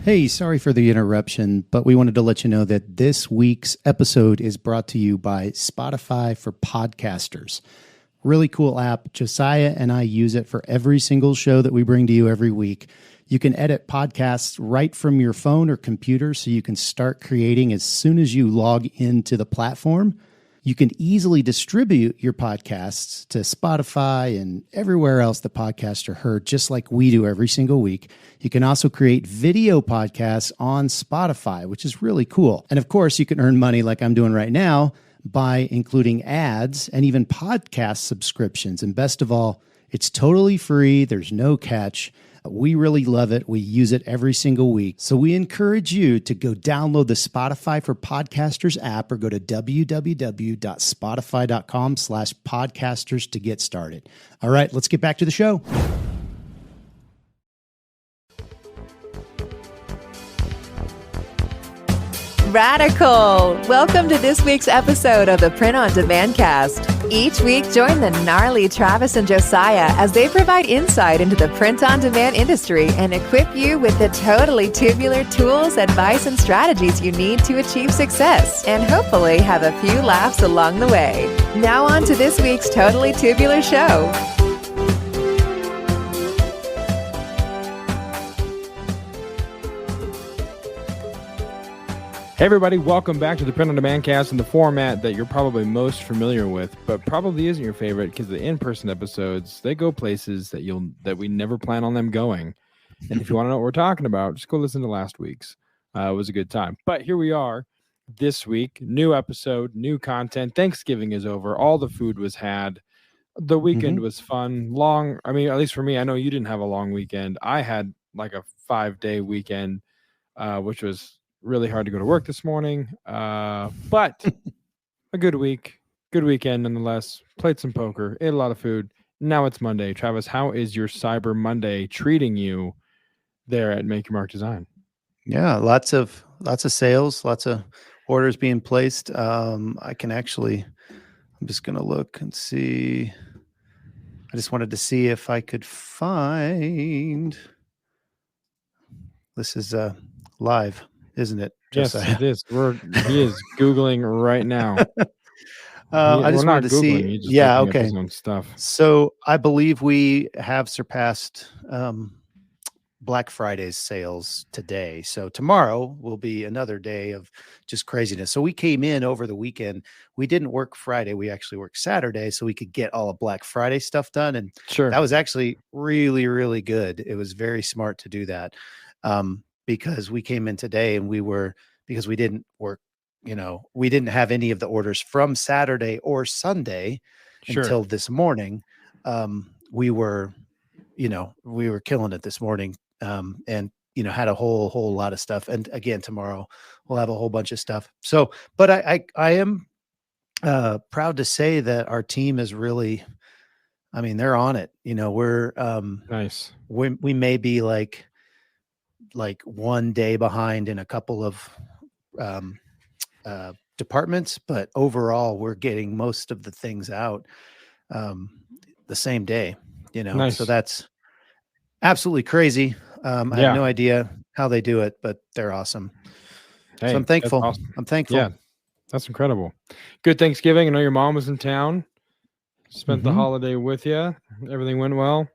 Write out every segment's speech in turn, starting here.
Hey, sorry for the interruption, but we wanted to let you know that this week's episode is brought to you by Spotify for Podcasters. Really cool app. Josiah and I use it for every single show that we bring to you every week. You can edit podcasts right from your phone or computer, so you can start creating as soon as you log into the platform. You can easily distribute your podcasts to Spotify and everywhere else the podcasts are heard, just like we do every single week. You can also create video podcasts on Spotify, which is really cool. And of course, you can earn money like I'm doing right now by including ads and even podcast subscriptions. And best of all, it's totally free. There's no catch. We really love it. We use it every single week. So we encourage you to go download the Spotify for Podcasters app or go to www.spotify.com/podcasters to get started. All right, let's get back to the show. Radical! Welcome to this week's episode of the Print on Demand Cast. Each week, join the gnarly Travis and Josiah as they provide insight into the print on demand industry and equip you with the totally tubular tools, advice, and strategies you need to achieve success and hopefully have a few laughs along the way. Now on to this week's Totally Tubular show. Hey everybody, welcome back to the Print on Demand Cast in the format that you're probably most familiar with, but probably isn't your favorite because the in-person episodes, they go places that we never plan on them going. And if you want to know what we're talking about, just go listen to last week's. It was a good time. But here we are this week, new episode, new content. Thanksgiving is over. All the food was had. The weekend was fun. Long, I mean, at least for me, I know you didn't have a long weekend. I had like a 5-day weekend, which was really hard to go to work this morning, but a good weekend nonetheless. Played some poker, ate a lot of food. Now it's Monday. Travis, how is your Cyber Monday treating you there at Make Your Mark Design? Yeah, lots of sales, lots of orders being placed. I'm just going to look and see. I just wanted to see if I could find. This is live, isn't it, Josiah? Yes, it is. He is Googling right now. I just wanted to see. Yeah, okay. His own stuff. So I believe we have surpassed Black Friday's sales today. So tomorrow will be another day of just craziness. So we came in over the weekend. We didn't work Friday. We actually worked Saturday so we could get all of Black Friday stuff done. And sure, that was actually really, really good. It was very smart to do that. Because we came in today and because we didn't work, we didn't have any of the orders from Saturday or Sunday until this morning. We were killing it this morning, and, had a whole lot of stuff. And again, tomorrow we'll have a whole bunch of stuff. So, but I am proud to say that our team is really, they're on it. We're nice. We may be like one day behind in a couple of departments, but overall we're getting most of the things out the same day, Nice. So that's absolutely crazy. I have no idea how they do it, but they're awesome. Hey, so I'm thankful. Awesome. I'm thankful. Yeah, that's incredible. Good Thanksgiving. I know your mom was in town, spent the holiday with you. Everything went well.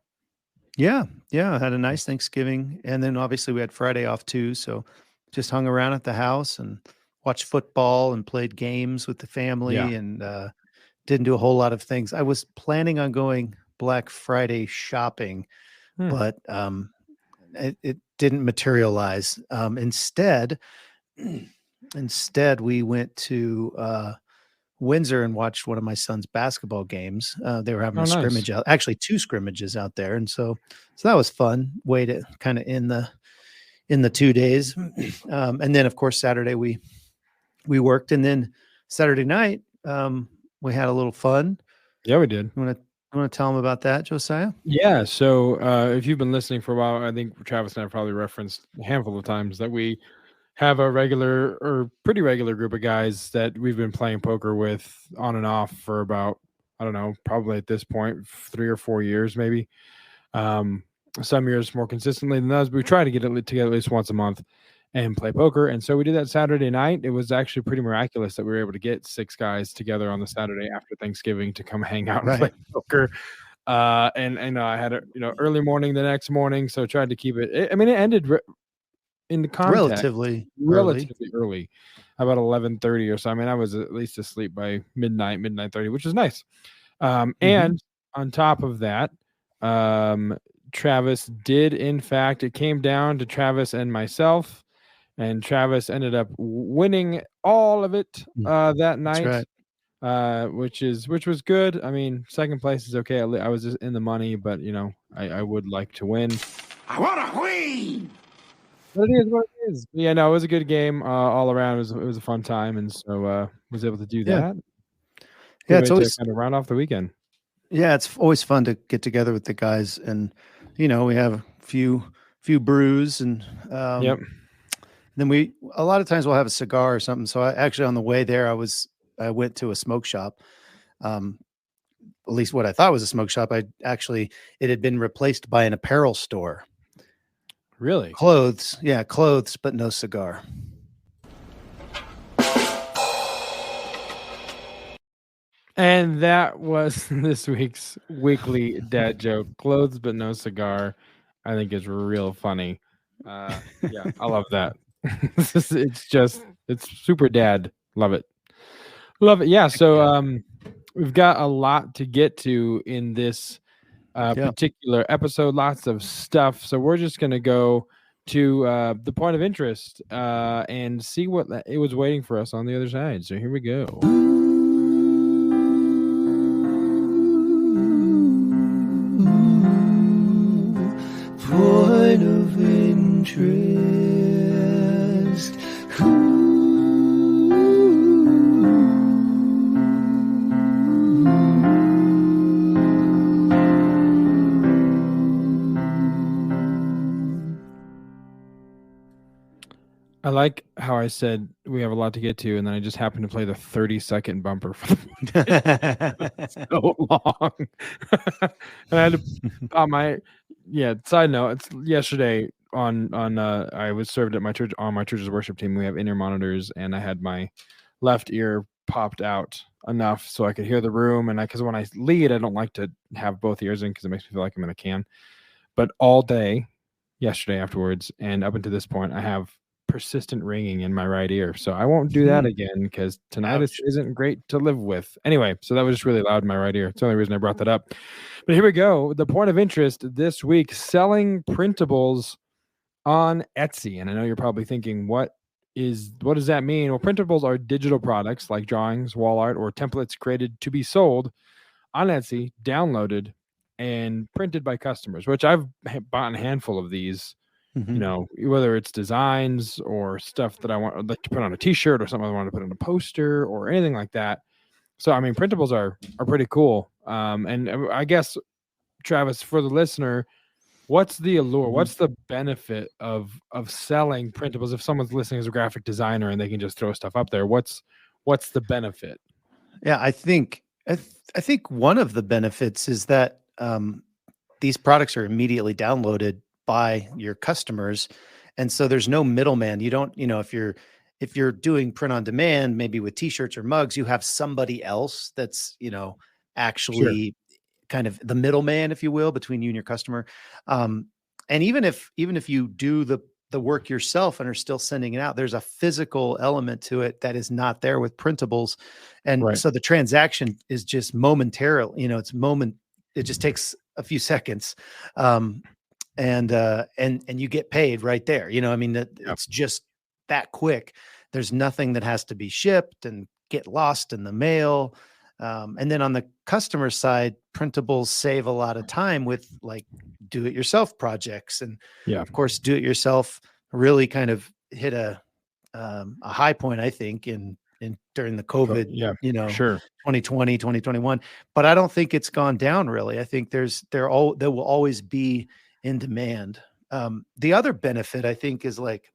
Yeah. I had a nice Thanksgiving. And then obviously we had Friday off too. So just hung around at the house and watched football and played games with the family and didn't do a whole lot of things. I was planning on going Black Friday shopping, but it didn't materialize. Instead, we went to Windsor and watched one of my son's basketball games. They were having a scrimmage out, actually 2 scrimmages out there. And so that was fun way to kind of in the 2 days. And then of course, Saturday we worked, and then Saturday night, we had a little fun. Yeah, we did. You want to tell them about that, Josiah? Yeah. So if you've been listening for a while, I think Travis and I probably referenced a handful of times that we have a regular or pretty regular group of guys that we've been playing poker with on and off for about, I don't know, probably at this point, 3 or 4 years, maybe. some years more consistently than those. But we try to get it together at least once a month and play poker. And so we did that Saturday night. It was actually pretty miraculous that we were able to get 6 guys together on the Saturday after Thanksgiving to come hang out and play poker. And I had a early morning the next morning, so tried to keep it. I mean, it ended in the context relatively early, about 11:30 or so. I mean, I was at least asleep by midnight 30, which is nice. And on top of that, Travis did, in fact, it came down to Travis and myself, and Travis ended up winning all of it that night. That's right. Which was good. I mean, second place is okay. I was just in the money, but I would like to win. I want to win. But it is what it is. Yeah, no, it was a good game all around. It was a fun time, and so was able to do that. Yeah, it's always kind of round off the weekend. Yeah, it's always fun to get together with the guys, and we have a few brews, and then a lot of times we'll have a cigar or something. So I actually, on the way there, I went to a smoke shop. At least what I thought was a smoke shop. It had been replaced by an apparel store. Really? Clothes, but no cigar. And that was this week's weekly dad joke. Clothes but no cigar. I think is real funny. Yeah, I love that. It's super dad. Love it. Yeah. So we've got a lot to get to in this particular episode. Lots of stuff. So we're just going to go to the point of interest and see what it was waiting for us on the other side. So here we go. Point of interest. I like how I said we have a lot to get to, and then I just happened to play the 30-second bumper for so long. And I had to side note, it's yesterday on I was served at my church on my church's worship team. We have in-ear monitors, and I had my left ear popped out enough so I could hear the room. And because when I lead, I don't like to have both ears in because it makes me feel like I'm in a can. But all day yesterday afterwards and up until this point, I have persistent ringing in my right ear, so I won't do that again because tinnitus isn't great to live with. Anyway, so that was just really loud in my right ear. It's the only reason I brought that up. But here we go. The point of interest this week: selling printables on Etsy. And I know you're probably thinking, what does that mean? Well, printables are digital products like drawings, wall art, or templates created to be sold on Etsy, downloaded, and printed by customers. Which I've bought a handful of these. Whether it's designs or stuff that I want like to put on a t-shirt or something I want to put on a poster or anything like that. So, I mean, printables are pretty cool. And I guess, Travis, for the listener, what's the allure? What's the benefit of selling printables? If someone's listening as a graphic designer and they can just throw stuff up there, what's the benefit? Yeah, I think one of the benefits is that these products are immediately downloaded by your customers, and so there's no middleman. You don't, if you're doing print on demand, maybe with t-shirts or mugs, you have somebody else that's actually kind of the middleman, if you will, between you and your customer. And even if you do the work yourself and are still sending it out, there's a physical element to it that is not there with printables, and so the transaction is just momentarily. It just takes a few seconds. And you get paid right there. It's just that quick. There's nothing that has to be shipped and get lost in the mail. And then on the customer side, printables save a lot of time with like do-it-yourself projects. And of course, do-it-yourself really kind of hit a high point, I think, in during the COVID, 2020, 2021. But I don't think it's gone down really. I think there will always be in demand. The other benefit, I think, is like,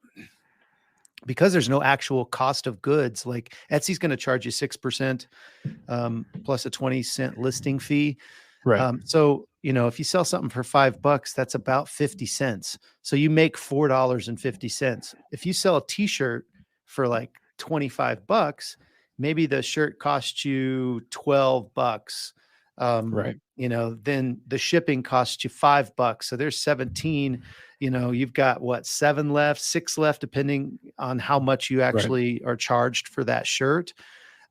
because there's no actual cost of goods, like Etsy's going to charge you 6% plus a 20-cent listing fee. Right. So, if you sell something for $5, that's about 50 cents. So you make $4.50. If you sell a t-shirt for like $25, maybe the shirt costs you $12. Right. Then the shipping costs you $5. So there's 17. You've got what, 7 left, 6 left, depending on how much you actually are charged for that shirt.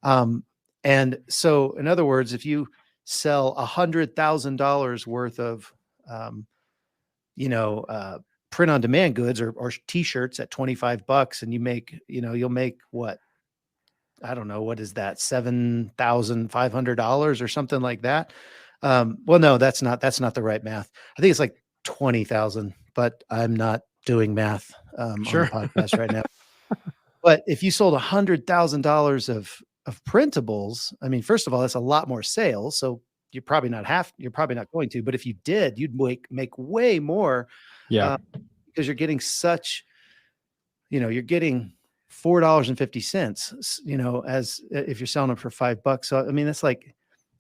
And so in other words, if you sell $100,000 worth of, print on demand goods or t-shirts at $25, and you make, you'll make what, I don't know, what is that? $7,500 or something like that. Well, no, that's not the right math. I think it's like 20,000, but I'm not doing math on the podcast right now. But if you sold $100,000 of printables, I mean, first of all, that's a lot more sales. So you're probably not going to, but if you did, you'd make way more. Yeah. Because you're getting you're getting $4.50, as if you're selling them for $5. So, I mean, that's like,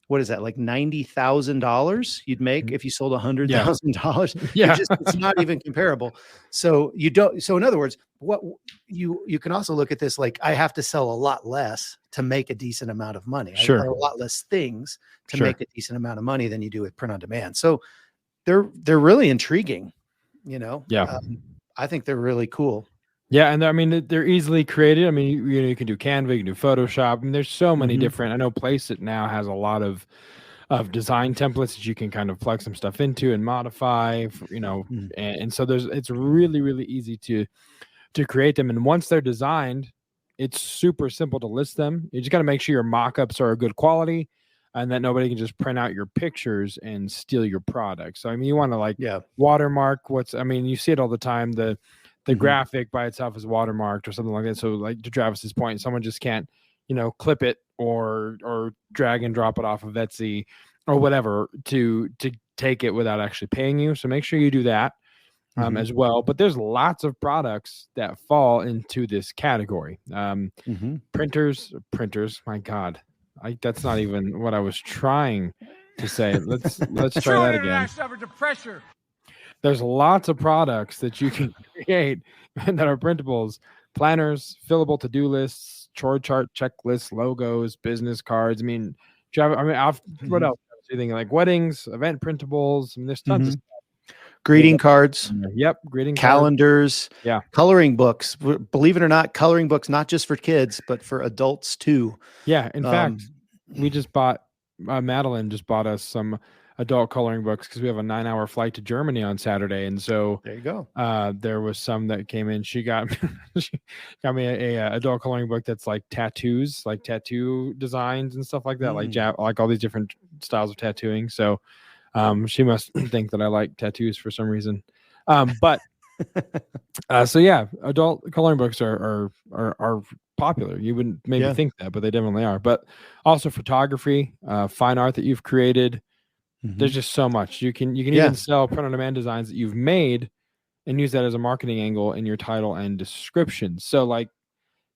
what is that? Like $90,000 you'd make if you sold $100,000. Yeah. It's not even comparable. So so in other words, what you can also look at this, like, I have to sell a lot less to make a decent amount of money. Sure. Or a lot less things to make a decent amount of money than you do with print on demand. So they're really intriguing, Yeah. I think they're really cool. Yeah, and I mean, they're easily created. I mean, you can do Canva, you can do Photoshop. I mean, there's so many different. I know Placeit now has a lot of design templates that you can kind of plug some stuff into and modify. And so it's really, really easy to create them. And once they're designed, it's super simple to list them. You just got to make sure your mock-ups are good quality, and that nobody can just print out your pictures and steal your product. So I mean, you want to watermark you see it all the time. The graphic by itself is watermarked or something like that. So like to Travis's point, someone just can't, clip it or drag and drop it off of Etsy or whatever to take it without actually paying you. So make sure you do that as well. But there's lots of products that fall into this category. Printers, my God, that's not even what I was trying to say. Let's try that again. There's lots of products that you can create that are printables: planners, fillable to-do lists, chore chart checklists, logos, business cards. I mean, what else? Anything like weddings, event printables. I mean, there's tons of stuff. Greeting cards. Yep, greeting calendars. Cards. Yeah, coloring books. Believe it or not, coloring books not just for kids but for adults too. Yeah, in fact, we just bought. Madeline just bought us some adult coloring books because we have a 9-hour flight to Germany on Saturday, and so there you go. There was some that came in. She got me a adult coloring book that's like tattoos, like tattoo designs and stuff like that, like all these different styles of tattooing. So she must think that I like tattoos for some reason. But so yeah, adult coloring books are popular. You wouldn't maybe think that, but they definitely are. But also photography, fine art that you've created. There's just so much. You can even sell print on demand designs that you've made and use that as a marketing angle in your title and description. So like,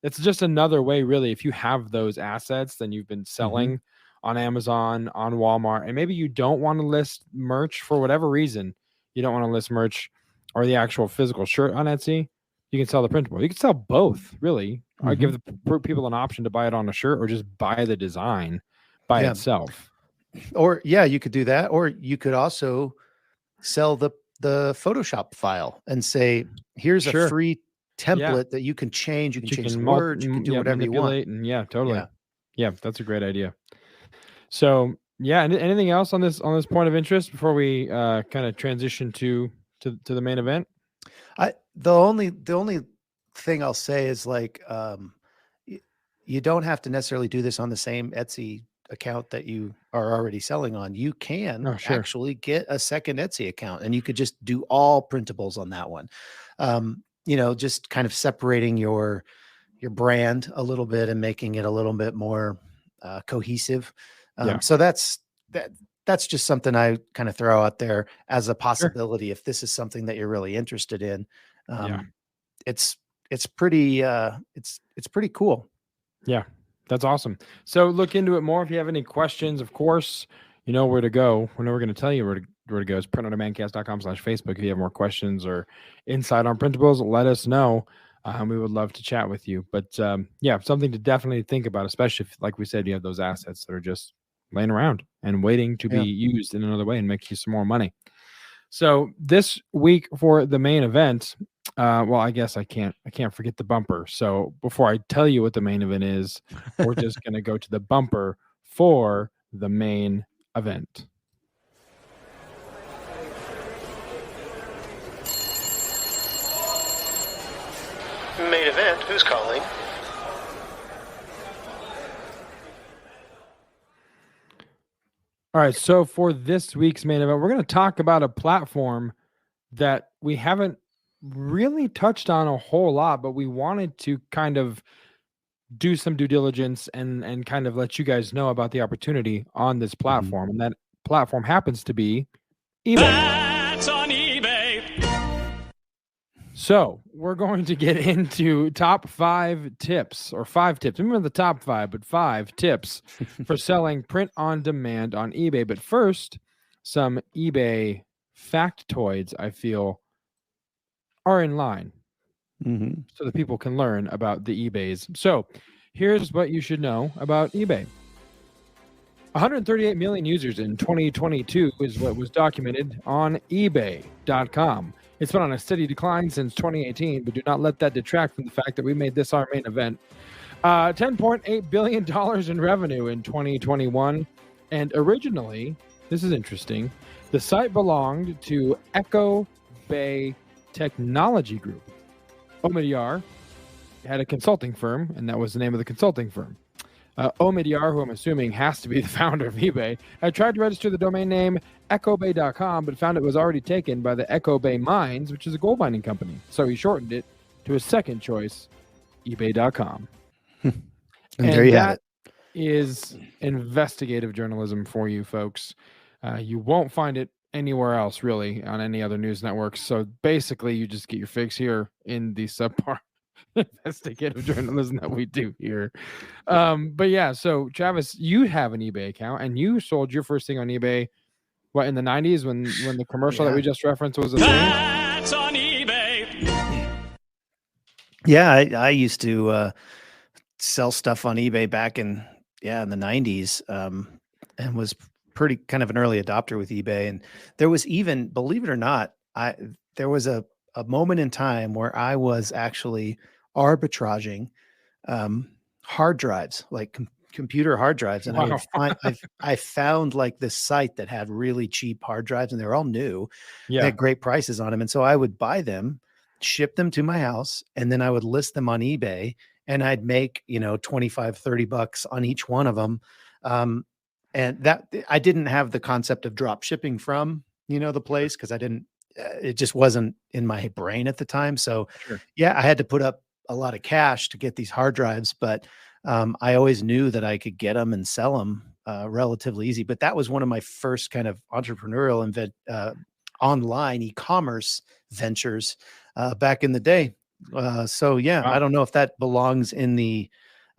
it's just another way, really. If you have those assets, then you've been selling on Amazon, on Walmart, and maybe you don't want to list merch for whatever reason. You don't want to list merch or the actual physical shirt on Etsy. You can sell the printable. You can sell both, really. I give the people an option to buy it on a shirt or just buy the design by itself. Or you could do that, or you could also sell the Photoshop file and say, here's a free template that you can change. You can change the words, you can do whatever you want. And totally. Yeah, that's a great idea. So anything else on this point of interest before we kind of transition to the main event? The only thing I'll say is like, you don't have to necessarily do this on the same Etsy account that you are already selling on. You can actually get a second Etsy account, and you could just do all printables on that one. Just kind of separating your brand a little bit and making it a little bit more cohesive. So that's just something I kind of throw out there as a possibility. If this is something that you're really interested in, it's pretty cool. Yeah. That's awesome. So look into it more. If you have any questions, of course, you know where to go. We're going to tell you where to go is printondemandcast.com/Facebook. If you have more questions or insight on printables, let us know. We would love to chat with you. But something to definitely think about, especially if, like we said, you have those assets that are just laying around and waiting to be used in another way and make you some more money. So this week for the main event, I guess I can't forget the bumper. So before I tell you what the main event is, we're just going to go to the bumper for the main event. Main event, who's calling? All right, so for this week's main event, we're going to talk about a platform that we haven't really touched on a whole lot, but we wanted to kind of do some due diligence and kind of let you guys know about the opportunity on this platform. And that platform happens to be eBay. That's on eBay. So we're going to get into top 5 tips, or 5 tips. Remember the top 5, but 5 tips for selling print on demand on eBay. But first, some eBay factoids I feel are in line so that people can learn about the eBays. So here's what you should know about eBay. 138 million users in 2022 is what was documented on ebay.com. It's been on a steady decline since 2018, but do not let that detract from the fact that we made this our main event. $10.8 billion in revenue in 2021. And originally, this is interesting, the site belonged to Echo Bay Technology Group. Omidyar had a consulting firm, and that was the name of the consulting firm. Omidyar, who I'm assuming has to be the founder of eBay, had tried to register the domain name echobay.com, but found it was already taken by the Echo Bay Mines, which is a gold mining company. So he shortened it to his second choice, ebay.com. And there you have it. Is investigative journalism for you folks. You won't find it anywhere else, really, on any other news networks. So basically, you just get your fix here in the subpar investigative journalism that we do here. But yeah, so Travis, you have an eBay account, and you sold your first thing on eBay, what, in the 90s when the commercial that we just referenced was a thing? That's on eBay. Yeah, I used to sell stuff on eBay back in the 90s, and was pretty kind of an early adopter with eBay. And there was even, believe it or not, there was a moment in time where I was actually arbitraging hard drives, like computer hard drives. And I found like this site that had really cheap hard drives, and they were all new. They had great prices on them. And so I would buy them, ship them to my house, and then I would list them on eBay, and I'd make, $25, $30 on each one of them. And that I didn't have the concept of drop shipping from, the place, because it just wasn't in my brain at the time. So I had to put up a lot of cash to get these hard drives, but I always knew that I could get them and sell them relatively easy. But that was one of my first kind of entrepreneurial online e-commerce ventures back in the day. I don't know if that belongs in the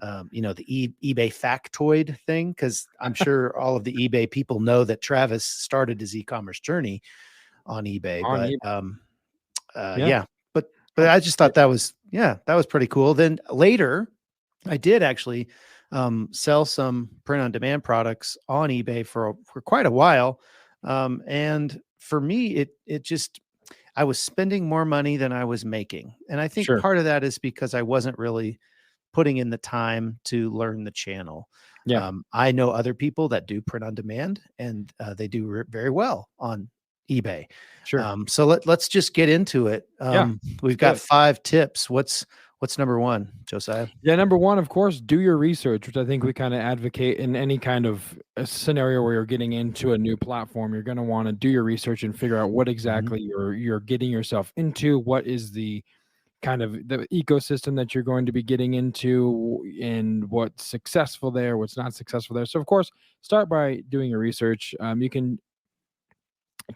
the eBay factoid thing, because I'm sure all of the eBay people know that Travis started his e-commerce journey on eBay. But I just thought that was pretty cool. Then later, I did actually sell some print on demand products on eBay for quite a while. And for me, it just, I was spending more money than I was making. And I think part of that is because I wasn't really putting in the time to learn the channel. I know other people that do print on demand, and they do very well on eBay. So let's just get into it. We've got 5 tips. What's number 1, Josiah? Number 1, of course, do your research, which I think we kind of advocate in any kind of a scenario where you're getting into a new platform. You're going to want to do your research and figure out what exactly you're getting yourself into. What is the kind of the ecosystem that you're going to be getting into, and what's successful there, what's not successful there. So of course, start by doing your research. You can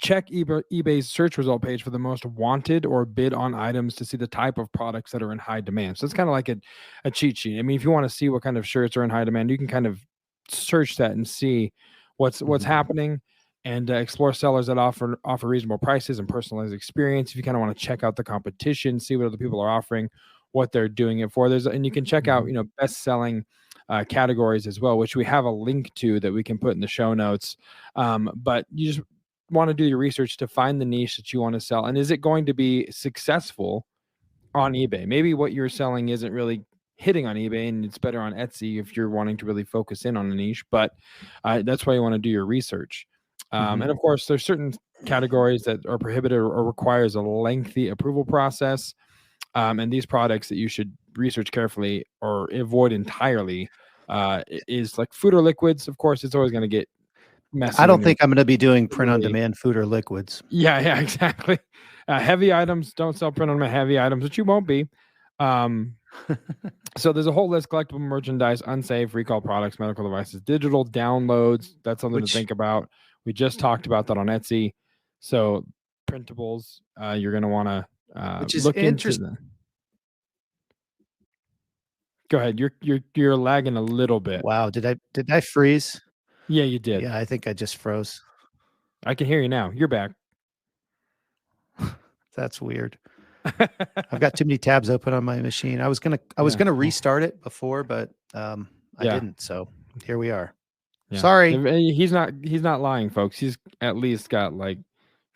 check eBay's search result page for the most wanted or bid on items to see the type of products that are in high demand. So it's kind of like a cheat sheet. I mean, if you want to see what kind of shirts are in high demand, you can kind of search that and see what's happening. and explore sellers that offer reasonable prices and personalized experience. If you kind of want to check out the competition, see what other people are offering, what they're doing it for. And you can check out, best selling categories as well, which we have a link to that we can put in the show notes. But you just want to do your research to find the niche that you want to sell. And is it going to be successful on eBay? Maybe what you're selling isn't really hitting on eBay and it's better on Etsy if you're wanting to really focus in on a niche, but that's why you want to do your research. And of course, there's certain categories that are prohibited or requires a lengthy approval process. And these products that you should research carefully or avoid entirely is like food or liquids. Of course, it's always going to get messy. I don't think I'm going to be doing print on demand food or liquids. Yeah, exactly. Heavy items, don't sell print on demand heavy items, which you won't be. So there's a whole list: collectible merchandise, unsafe, recall products, medical devices, digital downloads. That's something to think about. We just talked about that on Etsy. So printables, you're going to want to look into them. Go ahead. You're lagging a little bit. Wow. Did I freeze? Yeah, you did. Yeah, I think I just froze. I can hear you now. You're back. That's weird. I've got too many tabs open on my machine. I was gonna restart it before, but I didn't. So here we are. Yeah. Sorry. He's not lying, folks. He's at least got like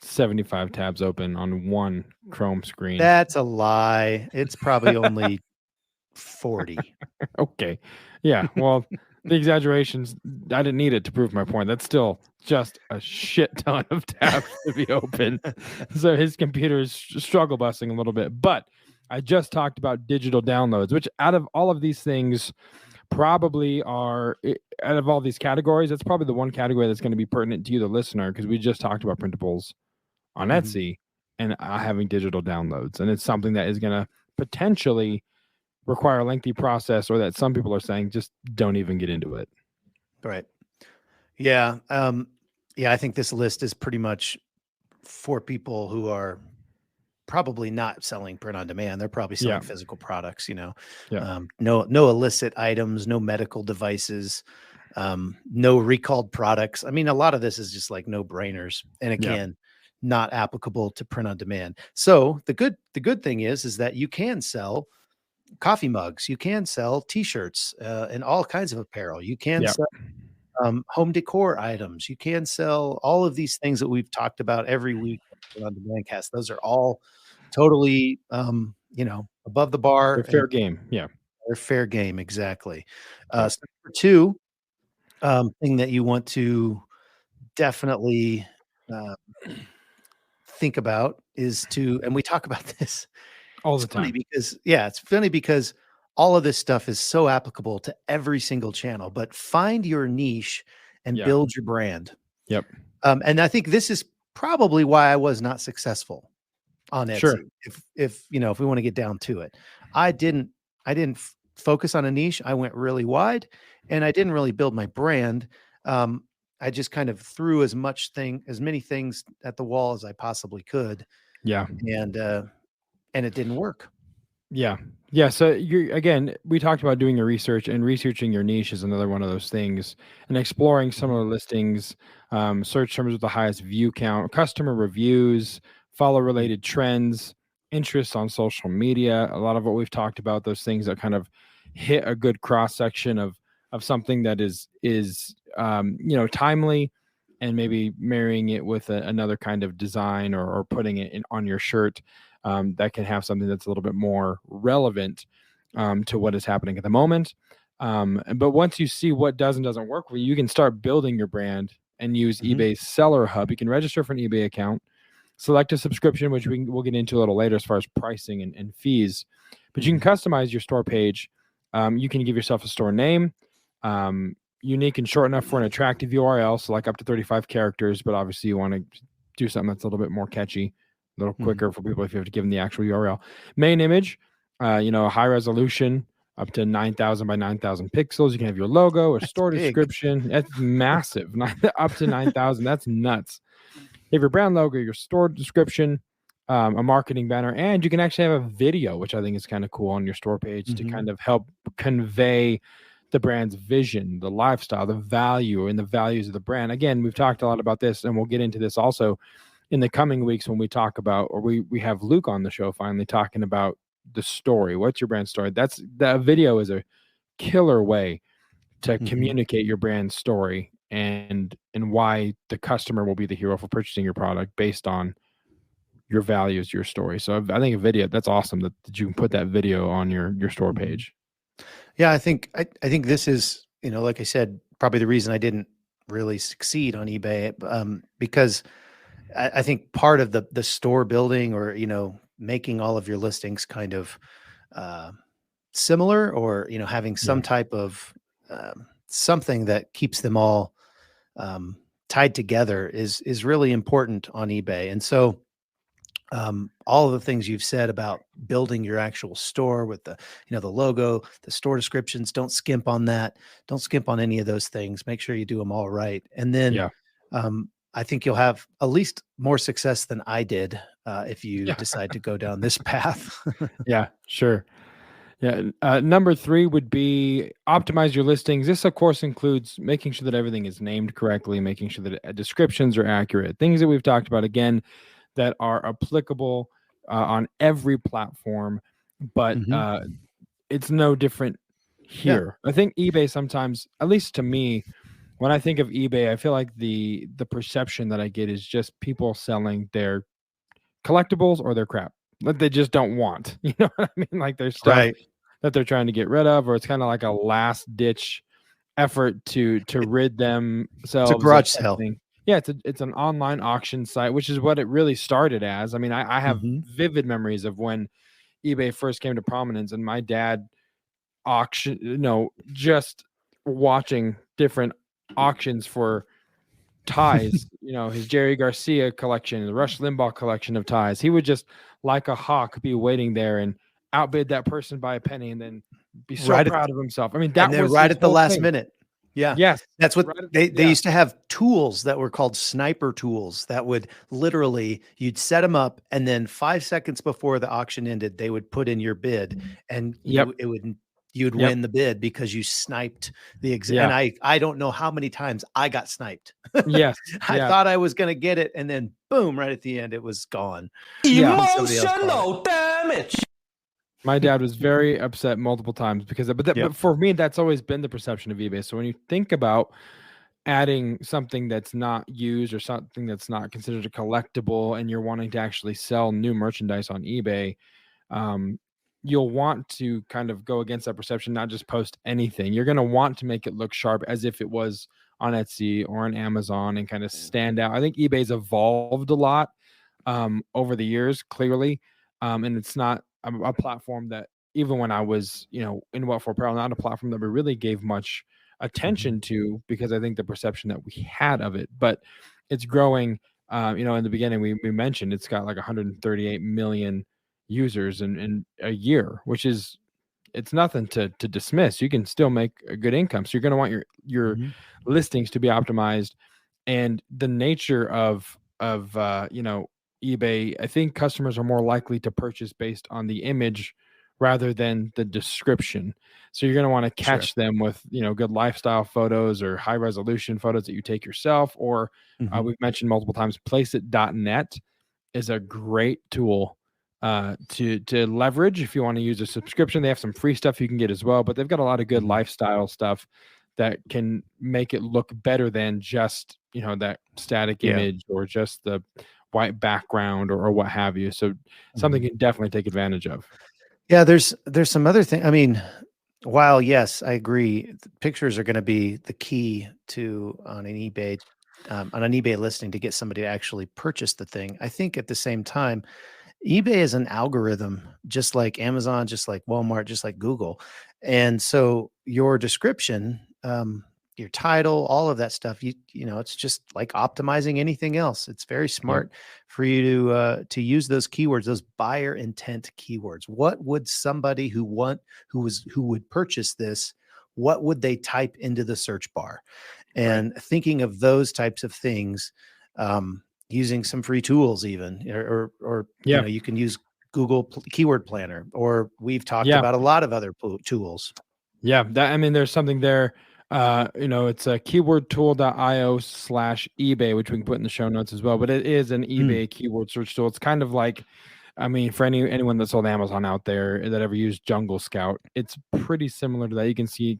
75 tabs open on one Chrome screen. That's a lie. It's probably only 40. Okay. Yeah. Well, the exaggerations, I didn't need it to prove my point. That's still just a shit ton of tabs to be open. So his computer is struggle busing a little bit. But I just talked about digital downloads, which out of all of these things probably are, out of all these categories, that's probably the one category that's going to be pertinent to you, the listener, because we just talked about printables on Etsy and having digital downloads. And it's something that is going to potentially require a lengthy process, or that some people are saying just don't even get into it. Right. Yeah. I think this list is pretty much for people who are probably not selling print on demand. They're probably selling physical products, no illicit items, no medical devices, no recalled products. I mean, a lot of this is just like no brainers. And again, not applicable to print on demand. So the good thing is that you can sell coffee mugs, you can sell t-shirts, and all kinds of apparel. You can sell home decor items. You can sell all of these things that we've talked about every week on the Demandcast. Those are all totally, above the bar. They're fair game. Yeah. They're fair game. Exactly. So number two, thing that you want to definitely think about is and we talk about this all the time it's funny because all of this stuff is so applicable to every single channel, but find your niche and build your brand. Yep. And I think this is probably why I was not successful on Etsy. Sure. If we want to get down to it, I didn't focus on a niche. I went really wide and I didn't really build my brand. I just kind of threw as many things at the wall as I possibly could. Yeah. And it didn't work. Yeah. So we talked about doing your research, and researching your niche is another one of those things, and exploring similar listings, search terms with the highest view count, customer reviews, follow related trends, interests on social media. A lot of what we've talked about, those things that kind of hit a good cross section of something that is timely, and maybe marrying it with another kind of design or putting it on your shirt. That can have something that's a little bit more relevant to what is happening at the moment. But once you see what does and doesn't work, you can start building your brand and use eBay's Seller Hub. You can register for an eBay account, select a subscription, which we'll get into a little later as far as pricing and fees. But you can customize your store page. You can give yourself a store name, unique and short enough for an attractive URL, so like up to 35 characters. But obviously you want to do something that's a little bit more catchy, a little quicker for people if you have to give them the actual URL. Main image, high resolution, up to 9,000 by 9,000 pixels. You can have your logo, a store description. That's massive. Up to 9,000. That's nuts. You have your brand logo, your store description, a marketing banner, and you can actually have a video, which I think is kind of cool on your store page to kind of help convey the brand's vision, the lifestyle, the value, and the values of the brand. Again, we've talked a lot about this, and we'll get into this also in the coming weeks when we talk about, or we have Luke on the show finally talking about the story. What's your brand story? That video is a killer way to communicate your brand story and why the customer will be the hero for purchasing your product based on your values, your story. So I think a video, that's awesome that you can put that video on your store page. Yeah, I think this is, like I said, probably the reason I didn't really succeed on eBay, because I think part of the store building, or making all of your listings kind of similar, or having some type of something that keeps them all tied together is really important on eBay. And so all of the things you've said about building your actual store with the logo, the store descriptions, don't skimp on that. Don't skimp on any of those things. Make sure you do them all right. And then I think you'll have at least more success than I did if you decide to go down this path. Yeah, sure. Yeah. Number 3 would be optimize your listings. This, of course, includes making sure that everything is named correctly, making sure that descriptions are accurate, things that we've talked about, again, that are applicable on every platform, but it's no different here. I think eBay sometimes, at least to me, when I think of eBay, I feel like the perception that I get is just people selling their collectibles or their crap that they just don't want. You know what I mean? Like there's stuff that they're trying to get rid of, or it's kind of like a last ditch effort to rid themselves. It's a garage sale. Yeah, it's an online auction site, which is what it really started as. I mean, I have vivid memories of when eBay first came to prominence, and my dad just watching different auctions for ties, his Jerry Garcia collection, the Rush Limbaugh collection of ties. He would just, like a hawk, be waiting there and outbid that person by a penny, and then be so proud of himself. I mean, that was right at the last minute. Yeah. Yes. That's what they used to have, tools that were called sniper tools that would literally, you'd set them up, and then 5 seconds before the auction ended, they would put in your bid, and you'd win the bid because you sniped the exam. And I don't know how many times I got sniped. Yes. I thought I was going to get it, and then boom, right at the end, it was gone. Emotional damage. My dad was very upset multiple times because but for me, that's always been the perception of eBay. So when you think about adding something that's not used or something that's not considered a collectible, and you're wanting to actually sell new merchandise on eBay, you'll want to kind of go against that perception, not just post anything. You're going to want to make it look sharp as if it was on Etsy or on Amazon and kind of stand out. I think eBay's evolved a lot over the years, clearly. And it's not a platform that, even when I was, in What For Apparel, not a platform that we really gave much attention to, because I think the perception that we had of it, but it's growing. In the beginning, we mentioned it's got like 138 million users in a year, which is, it's nothing to dismiss. You can still make a good income. So you're going to want your listings to be optimized. And the nature of eBay, I think customers are more likely to purchase based on the image rather than the description. So you're going to want to catch them with, good lifestyle photos or high resolution photos that you take yourself, or we've mentioned multiple times, placeit.net is a great tool to leverage if you want to use a subscription. They have some free stuff you can get as well, but they've got a lot of good lifestyle stuff that can make it look better than just, that static image or just the white background or what have you. So something you can definitely take advantage of. Yeah, there's some other thing. I mean, while yes, I agree, pictures are going to be the key on an eBay listing to get somebody to actually purchase the thing. I think at the same time, eBay is an algorithm, just like Amazon, just like Walmart, just like Google. And so your description, your title, all of that stuff, it's just like optimizing anything else. It's very smart for you to use those keywords, those buyer intent keywords. What would somebody who would purchase this, what would they type into the search bar? And thinking of those types of things, using some free tools, even, or you can use Google Keyword Planner, or we've talked about a lot of other tools. Yeah, there's something there. It's a keywordtool.io/eBay, which we can put in the show notes as well. But it is an eBay keyword search tool. It's kind of like, for anyone that sold Amazon out there that ever used Jungle Scout, it's pretty similar to that. You can see,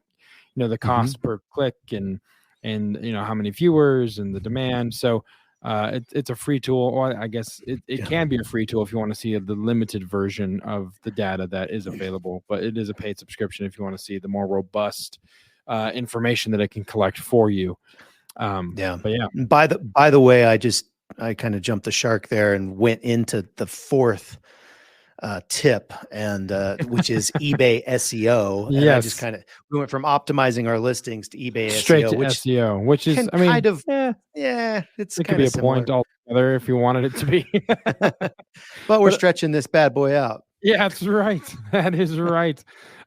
the cost per click and how many viewers and the demand. So it's a free tool, or I guess it can be a free tool if you want to see the limited version of the data that is available, but it is a paid subscription if you want to see the more robust information that it can collect for you. But yeah. By the way, I kind of jumped the shark there and went into the fourth tip, and which is eBay SEO. And I just we went from optimizing our listings to eBay straight SEO, to SEO, which is it could be a point altogether if you wanted it to be. But we're stretching this bad boy out. Yeah, that's right. That is right.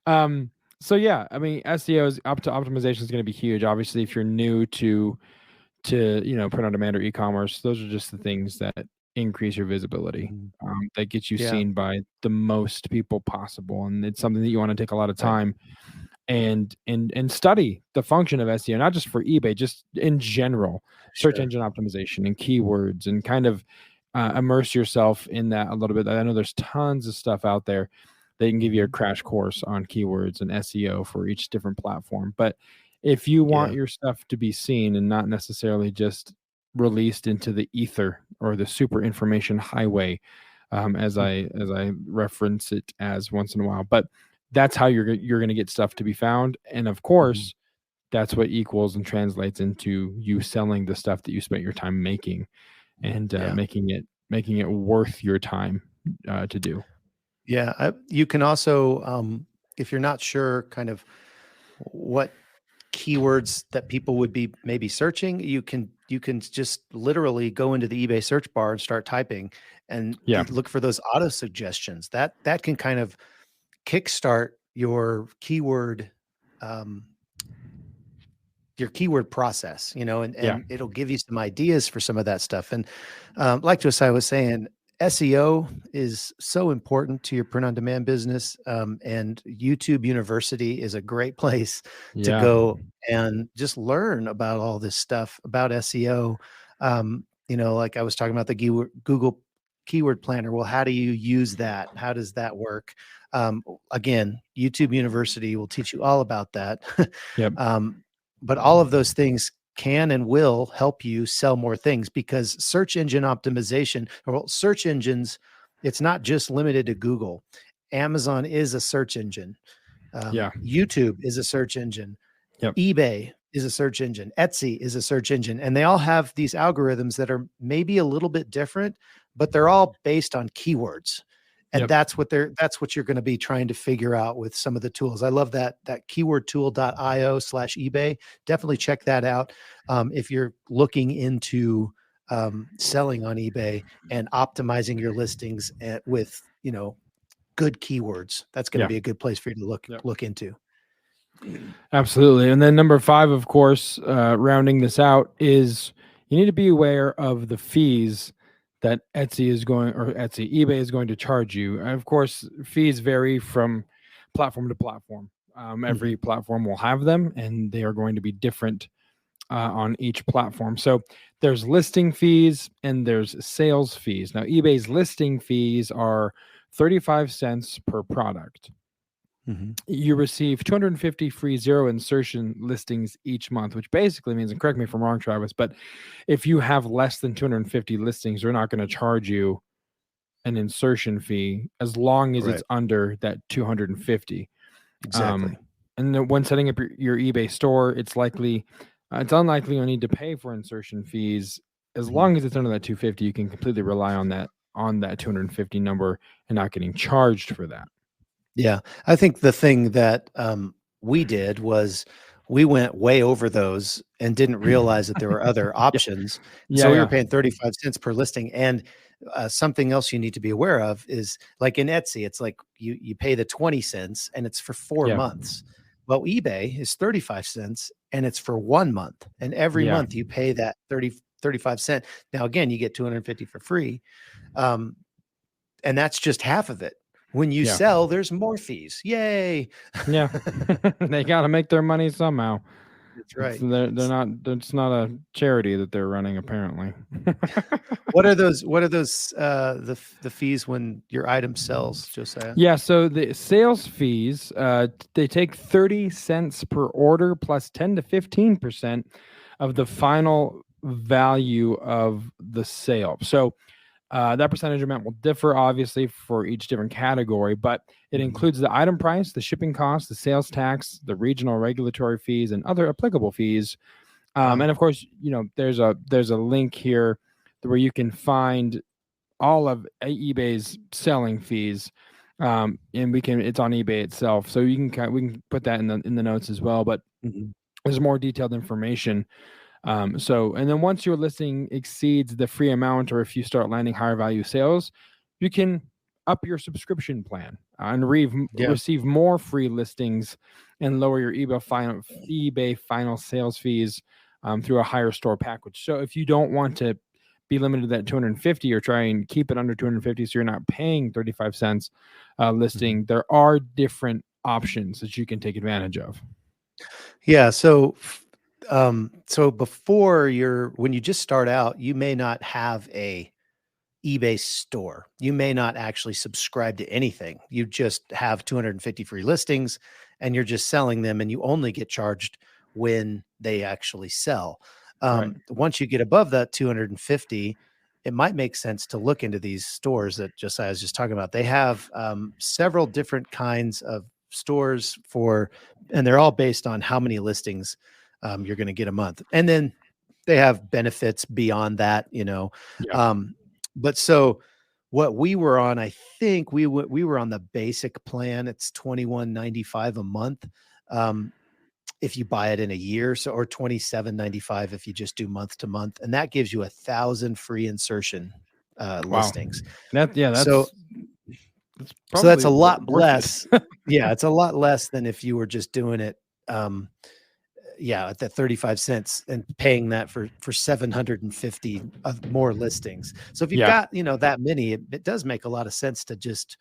So yeah, SEO's optimization is going to be huge. Obviously, if you're new to print on demand or e-commerce, those are just the things that increase your visibility, that gets you seen by the most people possible. And it's something that you want to take a lot of time and study the function of SEO, not just for eBay, just in general, search engine optimization and keywords, and kind of immerse yourself in that a little bit. I know there's tons of stuff out there. They can give you a crash course on keywords and SEO for each different platform. But if you want your stuff to be seen and not necessarily just released into the ether or the super information highway, as I reference it as once in a while, but that's how you're going to get stuff to be found. And of course, that's what equals and translates into you selling the stuff that you spent your time making, and making it worth your time to do. Yeah, you can also, if you're not sure kind of what keywords that people would be maybe searching, you can just literally go into the eBay search bar and start typing, and look for those auto suggestions. That can kind of kickstart your keyword process, and it'll give you some ideas for some of that stuff. And like Josiah was saying, SEO is so important to your print on demand business. And YouTube University is a great place to go and just learn about all this stuff about SEO. Like I was talking about the Google Keyword Planner. Well, how do you use that? How does that work? Again, YouTube University will teach you all about that. But all of those things can and will help you sell more things, because search engine optimization, or search engines, it's not just limited to Google. Amazon is a search engine. YouTube is a search engine. eBay is a search engine. Etsy is a search engine. And they all have these algorithms that are maybe a little bit different, but they're all based on keywords. And that's what you're going to be trying to figure out with some of the tools. I love that keywordtool.io/eBay. Definitely check that out. If you're looking into selling on eBay and optimizing your listings with, good keywords, that's going to be a good place for you to look into. Absolutely. And then number 5, of course, rounding this out, is you need to be aware of the fees that eBay is going to charge you. And of course, fees vary from platform to platform. Every platform will have them, and they are going to be different on each platform. So there's listing fees and there's sales fees. Now, eBay's listing fees are 35 cents per product. You receive 250 free zero insertion listings each month, which basically means, and correct me if I'm wrong, Travis, but if you have less than 250 listings, they're not going to charge you an insertion fee as long as it's under that 250. Exactly. And then when setting up your eBay store, it's unlikely you'll need to pay for insertion fees. As long as it's under that 250, you can completely rely on that 250 number and not getting charged for that. Yeah, I think the thing that we did was we went way over those and didn't realize that there were other options. So we were paying 35 cents per listing. And something else you need to be aware of is, like in Etsy, it's like you pay the 20 cents and it's for 4 months. Well, eBay is 35 cents and it's for 1 month. And every month you pay that 35 cents. Now, again, you get 250 for free. And that's just half of it. When you Yeah. sell, there's more fees. Yay. Yeah. They got to make their money somehow. That's right. They're not. It's not a charity that they're running, apparently. What are those? The fees when your item sells, Josiah? Yeah. So the sales fees, they take 30 cents per order plus 10 to 15% of the final value of the sale. So that percentage amount will differ, obviously, for each different category, but it includes the item price, the shipping cost, the sales tax, the regional regulatory fees, and other applicable fees. And of course, there's a link here where you can find all of eBay's selling fees, and it's on eBay itself, so we can put that in the notes as well. But there's more detailed information. And then once your listing exceeds the free amount, or if you start landing higher value sales, you can up your subscription plan and receive more free listings and lower your eBay final sales fees through a higher store package. So if you don't want to be limited at 250 or try and keep it under 250, so you're not paying 35 cents listing, there are different options that you can take advantage of. Yeah. So before when you just start out, you may not have a eBay store. You may not actually subscribe to anything. You just have 250 free listings and you're just selling them, and you only get charged when they actually sell. Right. Once you get above that 250, it might make sense to look into these stores that Josiah was just talking about. They have several different kinds of stores and they're all based on how many listings you're going to get a month. And then they have benefits beyond that, but so what we were on, I think we were on the basic plan. It's $21.95 a month. If you buy it in a year, or $27.95 if you just do month to month, and that gives you 1,000 free insertion listings. So that's a lot less. Yeah, it's a lot less than if you were just doing it at that 35 cents and paying that for 750 more listings. So if you've got, that many, it does make a lot of sense to just,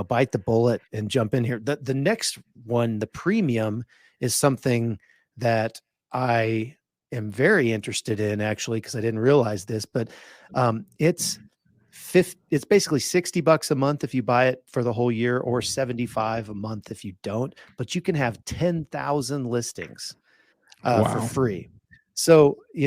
bite the bullet and jump in here. The next one, the premium, is something that I am very interested in, actually, because I didn't realize this, but it's basically $60 a month if you buy it for the whole year, or $75 a month if you don't, but you can have 10,000 listings for free. So, we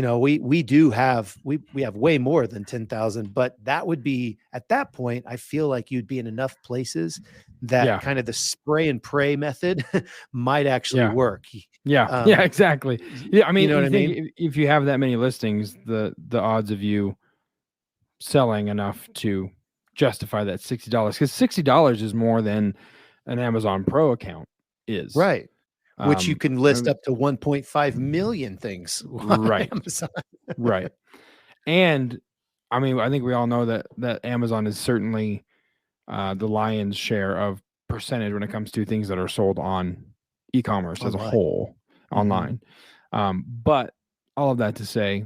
have way more than 10,000, but that would be, at that point, I feel like you'd be in enough places that kind of the spray and pray method might actually work. Yeah, exactly. Yeah. I mean, if you have that many listings, the odds of you selling enough to justify that $60, because $60 is more than an Amazon Pro account is. Right. Which you can list up to 1.5 million things. Right. Right. And I mean, I think we all know that Amazon is certainly the lion's share of percentage when it comes to things that are sold on e-commerce as a whole, online. But all of that to say,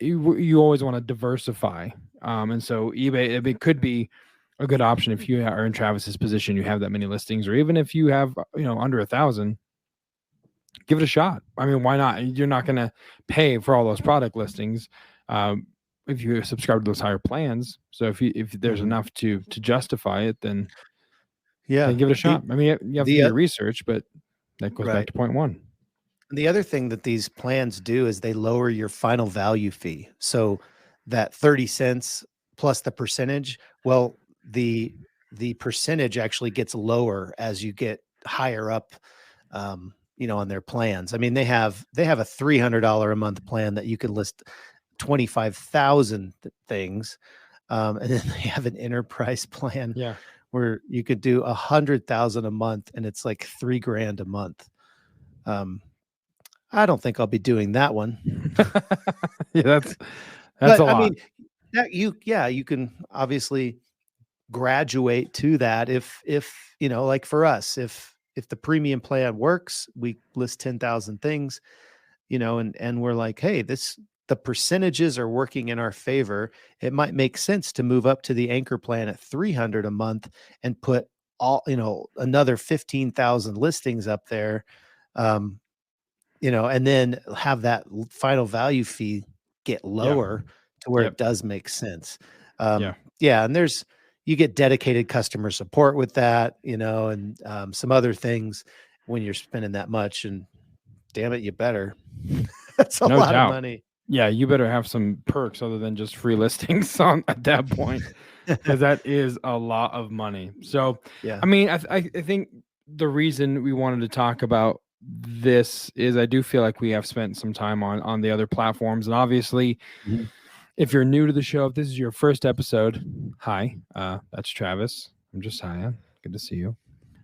you always want to diversify. And so eBay, it could be a good option if you are in Travis's position, you have that many listings, or even if you have, under 1,000, give it a shot. I mean, why not? You're not going to pay for all those product listings if you subscribe to those higher plans. So if there's enough to justify it, then give it a shot. I mean, you have to do your research, but that goes back to point one. The other thing that these plans do is they lower your final value fee. So that 30 cents plus the percentage, well, the percentage actually gets lower as you get higher up, on their plans. I mean, they have a $300 a month plan that you can list 25,000 things. And then they have an enterprise plan where you could do 100,000 a month, and it's like $3,000 a month. I don't think I'll be doing that one. That's a lot. I mean, you can obviously graduate to that if like for us, if the premium plan works, we list 10,000 things, and we're like, hey, the percentages are working in our favor. It might make sense to move up to the anchor plan at $300 a month and put another 15,000 listings up there, and then have that final value fee get lower to where Yep. it does make sense. Yeah. Yeah. And you get dedicated customer support with that, and some other things when you're spending that much, and damn it, you better. That's a No lot of doubt. money. Yeah, you better have some perks other than just free listings at that point, because that is a lot of money. So, Yeah. I mean, I think the reason we wanted to talk about this is I do feel like we have spent some time on the other platforms, and obviously, if you're new to the show, if this is your first episode, hi, that's Travis. I'm Josiah. Good to see you.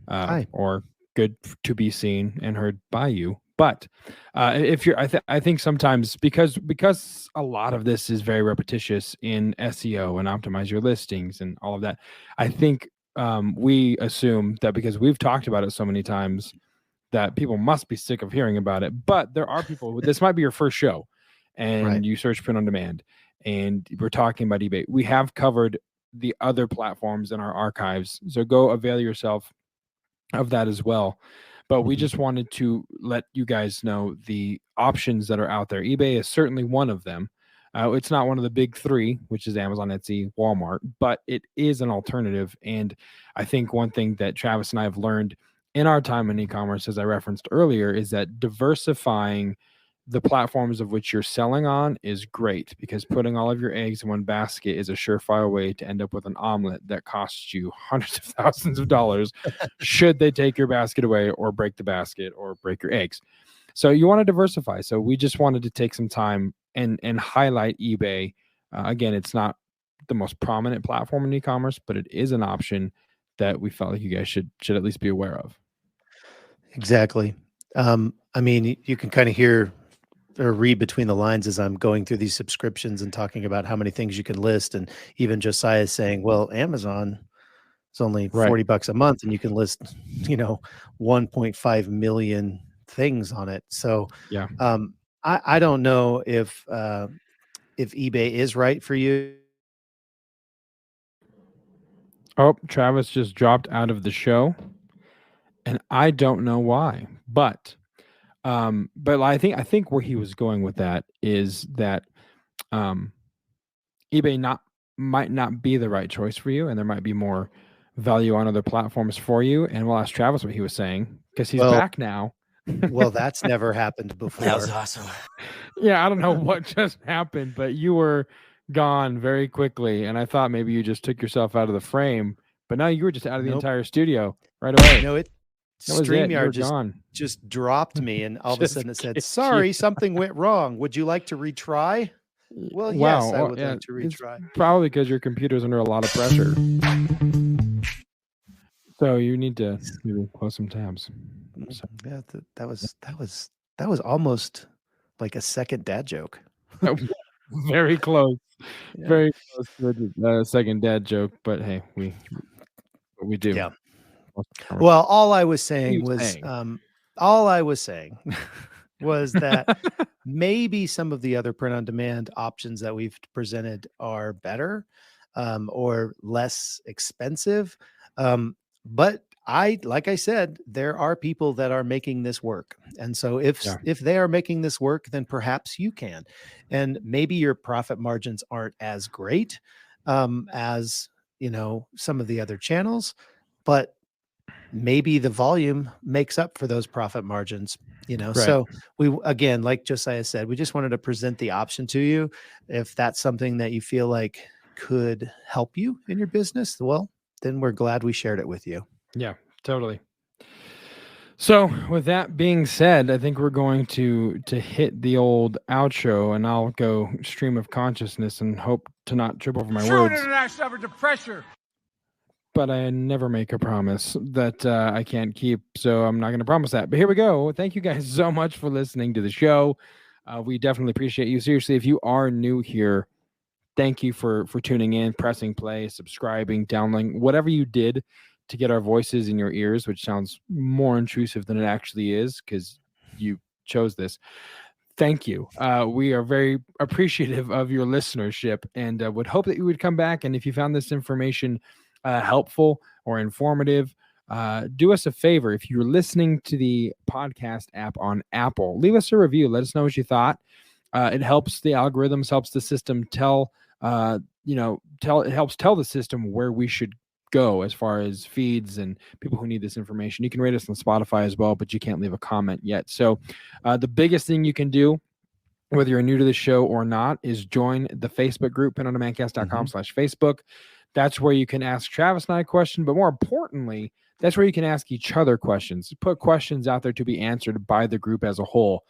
Hi. Or good to be seen and heard by you. But if you're, I think sometimes because a lot of this is very repetitious in SEO and optimize your listings and all of that, I think we assume that because we've talked about it so many times that people must be sick of hearing about it. But there are people. This might be your first show, and Right. you search print on demand, and we're talking about eBay. We have covered the other platforms in our archives, so go avail yourself of that as well. But we just wanted to let you guys know the options that are out there. eBay is certainly one of them. It's not one of the big three, which is Amazon, Etsy, Walmart, but it is an alternative. And I think one thing that Travis and I have learned in our time in e-commerce, as I referenced earlier, is that diversifying the platforms of which you're selling on is great, because putting all of your eggs in one basket is a surefire way to end up with an omelet that costs you hundreds of thousands of dollars should they take your basket away or break the basket or break your eggs. So you want to diversify. So we just wanted to take some time and highlight eBay. Again, it's not the most prominent platform in e-commerce, but it is an option that we felt like you guys should at least be aware of. Exactly. I mean, you can kind of hear or read between the lines as I'm going through these subscriptions and talking about how many things you can list. And even Josiah is saying, well, Amazon is only $40 a month and you can list, 1.5 million things on it. So yeah, I don't know if eBay is right for you. Oh, Travis just dropped out of the show, and I don't know why. But I think where he was going with that is that eBay might not be the right choice for you, and there might be more value on other platforms for you. And we'll ask Travis what he was saying, because he's back now. Well, that's never happened before. That was awesome. Yeah, I don't know what just happened, but you were gone very quickly, and I thought maybe you just took yourself out of the frame, but now you were just out of the entire studio right away. No, StreamYard just dropped me, and all of a sudden it said, sorry, something went wrong. Would you like to retry? Well, yes, I would like to retry. Probably because your computer's under a lot of pressure. So you need to maybe close some tabs. So. Yeah, that was almost like a second dad joke. Very close. Yeah. Very close to the second dad joke, but hey, we do. Yeah. Well, all I was saying was that maybe some of the other print-on-demand options that we've presented are better or less expensive. But like I said, there are people that are making this work. And so if they are making this work, then perhaps you can. And maybe your profit margins aren't as great as, some of the other channels, but maybe the volume makes up for those profit margins, Right. So we, again, like Josiah said, we just wanted to present the option to you. If that's something that you feel like could help you in your business, well, then we're glad we shared it with you. Yeah, totally. So with that being said, I think we're going to hit the old outro, and I'll go stream of consciousness and hope to not trip over my words. I suffered the pressure. But I never make a promise that I can't keep, so I'm not going to promise that. But here we go. Thank you guys so much for listening to the show. We definitely appreciate you. Seriously, if you are new here, thank you for tuning in, pressing play, subscribing, downloading, whatever you did to get our voices in your ears, which sounds more intrusive than it actually is because you chose this. Thank you. We are very appreciative of your listenership, and would hope that you would come back. And if you found this information helpful or informative do us a favor. If you're listening to the podcast app on Apple, leave us a review. Let us know what you thought. It helps the algorithms, helps the system it helps tell the system where we should go as far as feeds and people who need this information. You can rate us on Spotify as well, but you can't leave a comment yet. So the biggest thing you can do, whether you're new to the show or not, is join the Facebook group, printondemandcast.com/Facebook. That's where you can ask Travis and I a question, but more importantly, that's where you can ask each other questions. Put questions out there to be answered by the group as a whole,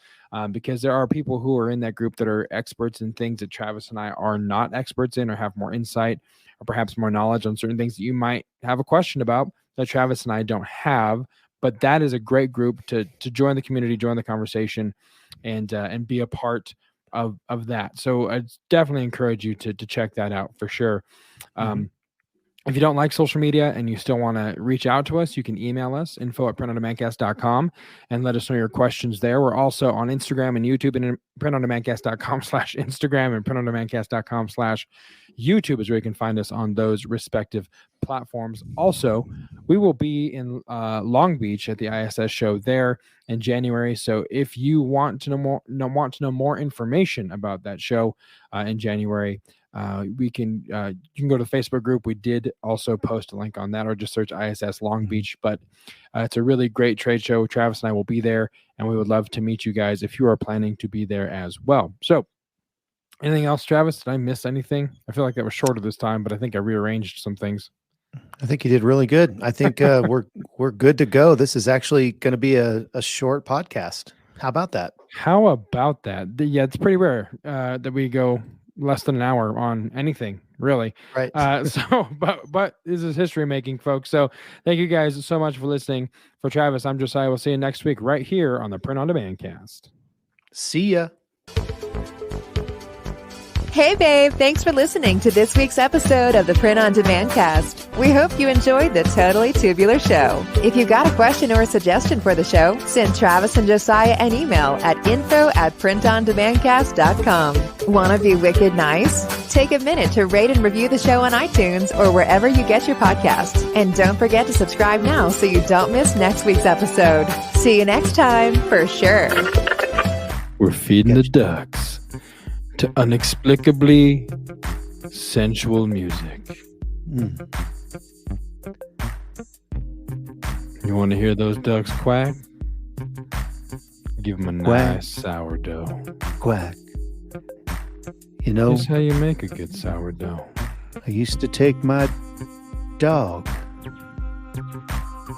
because there are people who are in that group that are experts in things that Travis and I are not experts in, or have more insight or perhaps more knowledge on certain things that you might have a question about that Travis and I don't have. But that is a great group to join the community, join the conversation, and be a part of that. So I definitely encourage you to check that out for sure. If you don't like social media and you still want to reach out to us, you can email us, info@printondemandcast.com, and let us know your questions there. We're also on Instagram and YouTube, and printondemandcast.com/Instagram and printondemandcast.com/YouTube is where you can find us on those respective platforms. Also, we will be in Long Beach at the ISS show there in January. So if you want to know more information about that show in January, you can go to the Facebook group. We did also post a link on that, or just search ISS Long Beach. But it's a really great trade show. Travis and I will be there, and we would love to meet you guys if you are planning to be there as well. So anything else, Travis? Did I miss anything? I feel like that was shorter this time, but I think I rearranged some things. I think you did really good. I think we're good to go. This is actually going to be a short podcast. How about that? How about that? Yeah, it's pretty rare that we go less than an hour on anything, really. Right. But this is history making, folks. So thank you guys so much for listening. For Travis, I'm Josiah. We'll see you next week right here on the Print on Demand cast. See ya. Hey, babe. Thanks for listening to this week's episode of the Print on Demand cast. We hope you enjoyed the Totally Tubular Show. If you've got a question or a suggestion for the show, send Travis and Josiah an email at info@printondemandcast.com. Want to be wicked nice? Take a minute to rate and review the show on iTunes or wherever you get your podcasts. And don't forget to subscribe now so you don't miss next week's episode. See you next time, for sure. We're feeding the ducks to inexplicably sensual music. You want to hear those ducks quack? Give them a nice sourdough. Quack. You know, Here's how you make a good sourdough. I used to take my dog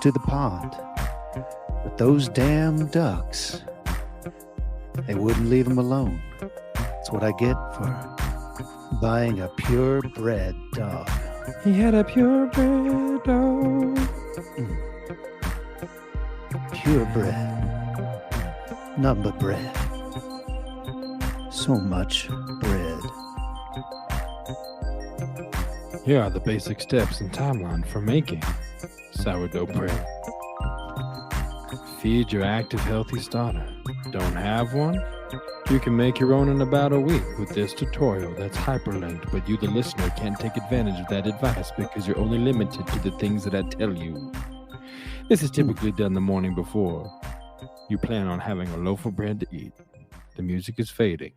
to the pond, but those damn ducks, they wouldn't leave him alone. That's what I get for buying a purebred dog. He had a purebred dog. Purebred. Nothing but bread. So much bread. Here are the basic steps and timeline for making sourdough bread. Feed your active, healthy starter. Don't have one? You can make your own in about a week with this tutorial that's hyperlinked, but you, the listener, can't take advantage of that advice because you're only limited to the things that I tell you. This is typically done the morning before you plan on having a loaf of bread to eat. The music is fading.